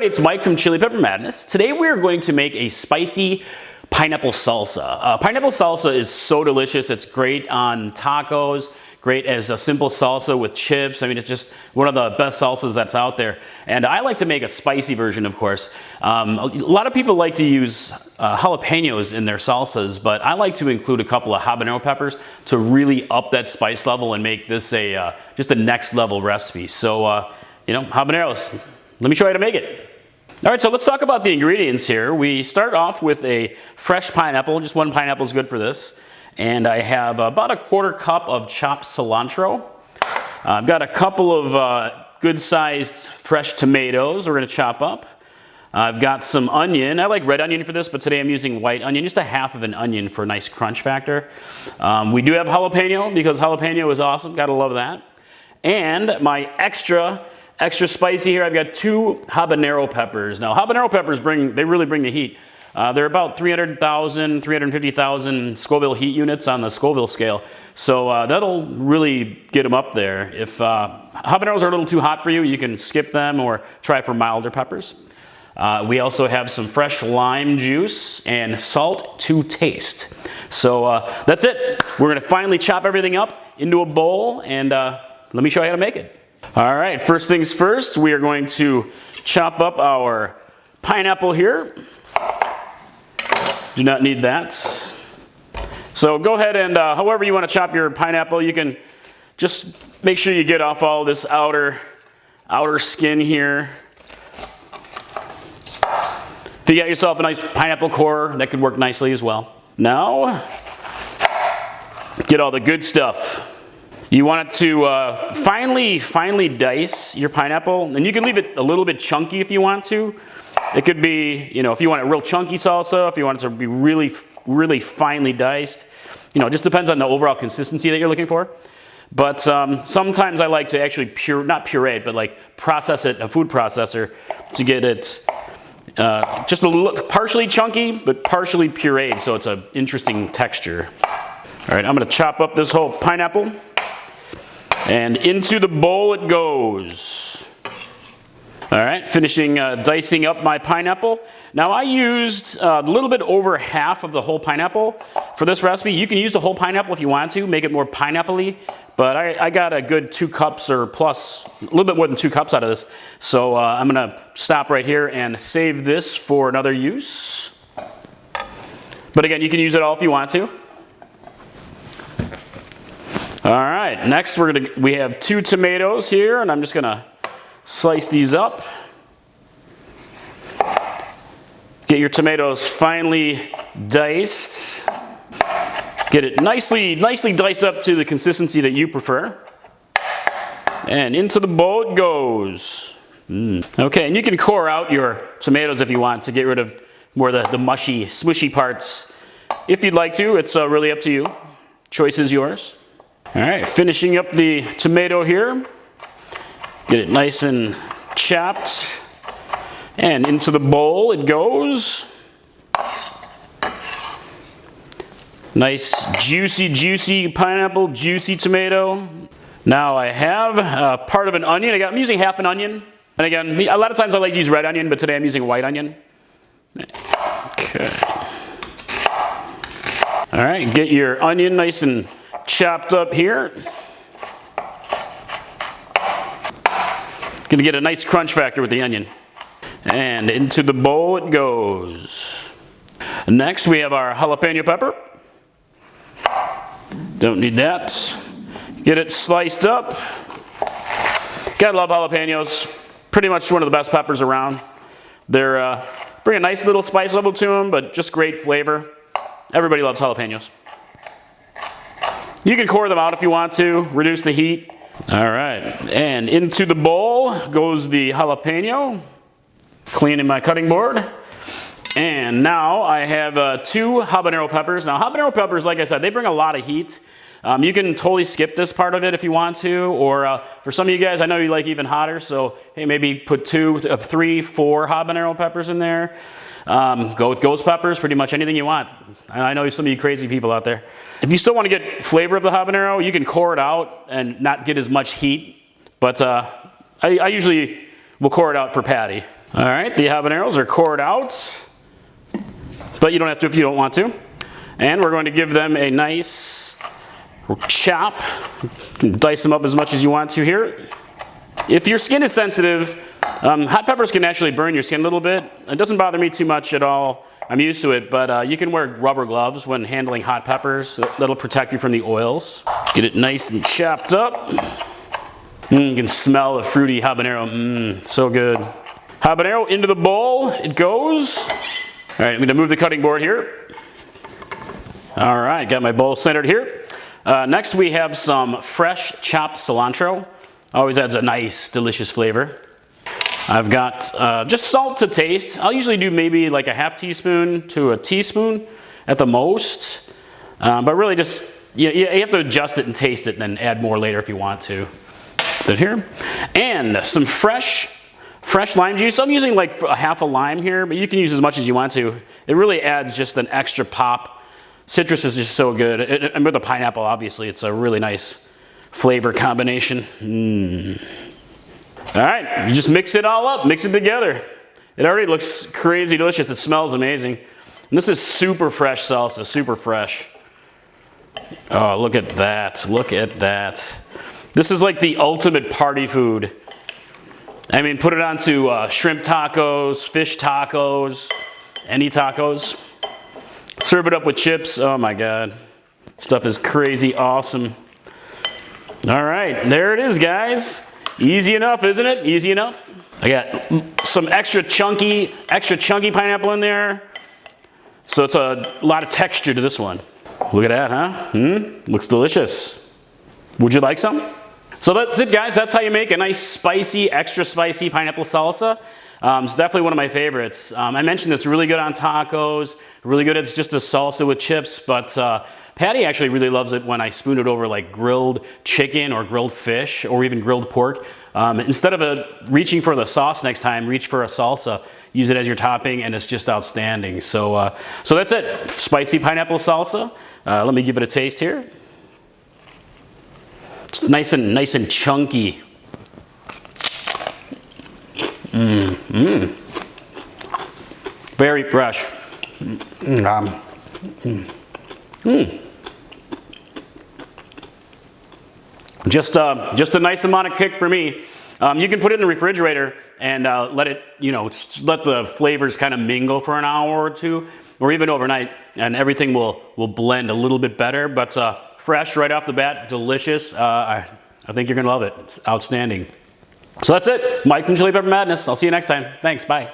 everybody, it's Mike from Chili Pepper Madness. Today we are going to make a spicy pineapple salsa. Pineapple salsa is so delicious. It's great on tacos, great as a simple salsa with chips. I mean, it's just one of the best salsas that's out there. And I like to make a spicy version, of course. A lot of people like to use jalapenos in their salsas, but I like to include a couple of habanero peppers to really up that spice level and make this a just a next level recipe. So, you know, habaneros. Let me show you how to make it. All right, so let's talk about the ingredients here. We start off with a fresh pineapple. Just one pineapple is good for this. And I have about a quarter cup of chopped cilantro. I've got a couple of good-sized fresh tomatoes we're going to chop up. I've got some onion. I like red onion for this, but today I'm using white onion, just a half of an onion for a nice crunch factor. We do have jalapeno because jalapeno is awesome. Gotta love that. And my extra spicy here, I've got 2 habanero peppers. Now, habanero peppers really bring the heat. They're about 300,000, 350,000 Scoville heat units on the Scoville scale. So that'll really get them up there. If habaneros are a little too hot for you, you can skip them or try for milder peppers. We also have some fresh lime juice and salt to taste. So that's it. We're gonna finally chop everything up into a bowl and let me show you how to make it. All right, first things first, we are going to chop up our pineapple here. Do not need that. So go ahead and however you want to chop your pineapple, you can just make sure you get off all this outer skin here. If you got yourself a nice pineapple core, that could work nicely as well. Now, get all the good stuff. You want it to finely dice your pineapple, and you can leave it a little bit chunky if you want to. It could be, you know, if you want a real chunky salsa, if you want it to be really finely diced. You know, it just depends on the overall consistency that you're looking for. But sometimes I like to actually not puree it, but like process it, a food processor, to get it just a little partially chunky, but partially pureed, so it's an interesting texture. All right, I'm gonna chop up this whole pineapple. And into the bowl it goes. All right, finishing dicing up my pineapple. Now I used a little bit over half of the whole pineapple for this recipe. You can use the whole pineapple if you want to, make it more pineapple-y, but I got a good 2 cups or plus, a little bit more than 2 cups out of this. So I'm gonna stop right here and save this for another use. But again, you can use it all if you want to. All right, next we have 2 tomatoes here, and I'm just gonna slice these up. Get your tomatoes finely diced. Get it nicely diced up to the consistency that you prefer. And into the bowl it goes. Okay, and you can core out your tomatoes if you want to get rid of more of the mushy, smushy parts. If you'd like to, it's really up to you. Choice is yours. All right, finishing up the tomato here. Get it nice and chopped. And into the bowl it goes. Nice juicy pineapple, juicy tomato. Now I have part of an onion. I'm using half an onion. And again, a lot of times I like to use red onion, but today I'm using white onion. Okay. All right, get your onion nice and chopped up here. Gonna get a nice crunch factor with the onion. And into the bowl it goes. Next we have our jalapeno pepper. Don't need that. Get it sliced up. Gotta love jalapenos. Pretty much one of the best peppers around. They're bring a nice little spice level to them, but just great flavor. Everybody loves jalapenos. You can core them out if you want to, reduce the heat. All right, and into the bowl goes the jalapeno. Cleaning my cutting board. And now I have 2 habanero peppers. Now habanero peppers, like I said, they bring a lot of heat. You can totally skip this part of it if you want to, or for some of you guys, I know you like even hotter, so hey, maybe put 2, 3, 4 habanero peppers in there. Go with ghost peppers, pretty much anything you want. I know some of you crazy people out there. If you still want to get flavor of the habanero, you can core it out and not get as much heat, but I usually will core it out for patty. All right, the habaneros are cored out, but you don't have to if you don't want to. And we're going to give them a nice chop. Dice them up as much as you want to here. If your skin is sensitive, hot peppers can actually burn your skin a little bit. It doesn't bother me too much at all. I'm used to it, but you can wear rubber gloves when handling hot peppers. That'll protect you from the oils. Get it nice and chopped up. You can smell the fruity habanero. So good. Habanero into the bowl, it goes. All right, I'm gonna move the cutting board here. All right, got my bowl centered here. Next we have some fresh chopped cilantro. Always adds a nice, delicious flavor. I've got just salt to taste. I'll usually do maybe like a half teaspoon to a teaspoon at the most. But really just, you have to adjust it and taste it and then add more later if you want to. Put it here. And some fresh lime juice. I'm using like a half a lime here, but you can use as much as you want to. It really adds just an extra pop. Citrus is just so good. And with the pineapple, obviously, it's a really nice flavor combination. All right, you just mix it all up, mix it together. It already looks crazy delicious. It smells amazing. And this is super fresh salsa, super fresh. Oh, look at that, look at that. This is like the ultimate party food. I mean, put it onto shrimp tacos, fish tacos, any tacos. Serve it up with chips. Oh my God. Stuff is crazy awesome. All right, there it is, guys. Easy enough, isn't it? Easy enough. I got some extra chunky pineapple in there. So it's a lot of texture to this one. Look at that, huh? Looks delicious. Would you like some? So that's it, guys. That's how you make a nice spicy, extra spicy pineapple salsa. It's definitely one of my favorites. I mentioned it's really good on tacos, really good as just a salsa with chips, but Patty actually really loves it when I spoon it over like grilled chicken or grilled fish or even grilled pork. Instead of reaching for the sauce next time, reach for a salsa. Use it as your topping and it's just outstanding. So, so that's it. Spicy pineapple salsa. Let me give it a taste here. It's nice and chunky. Very fresh. Just a nice amount of kick for me. You can put it in the refrigerator and let it, let the flavors kind of mingle for an hour or two, or even overnight, and everything will blend a little bit better. But fresh right off the bat, delicious. I think you're gonna love it. It's outstanding. So that's it. Mike from Chili Pepper Madness. I'll see you next time. Thanks. Bye.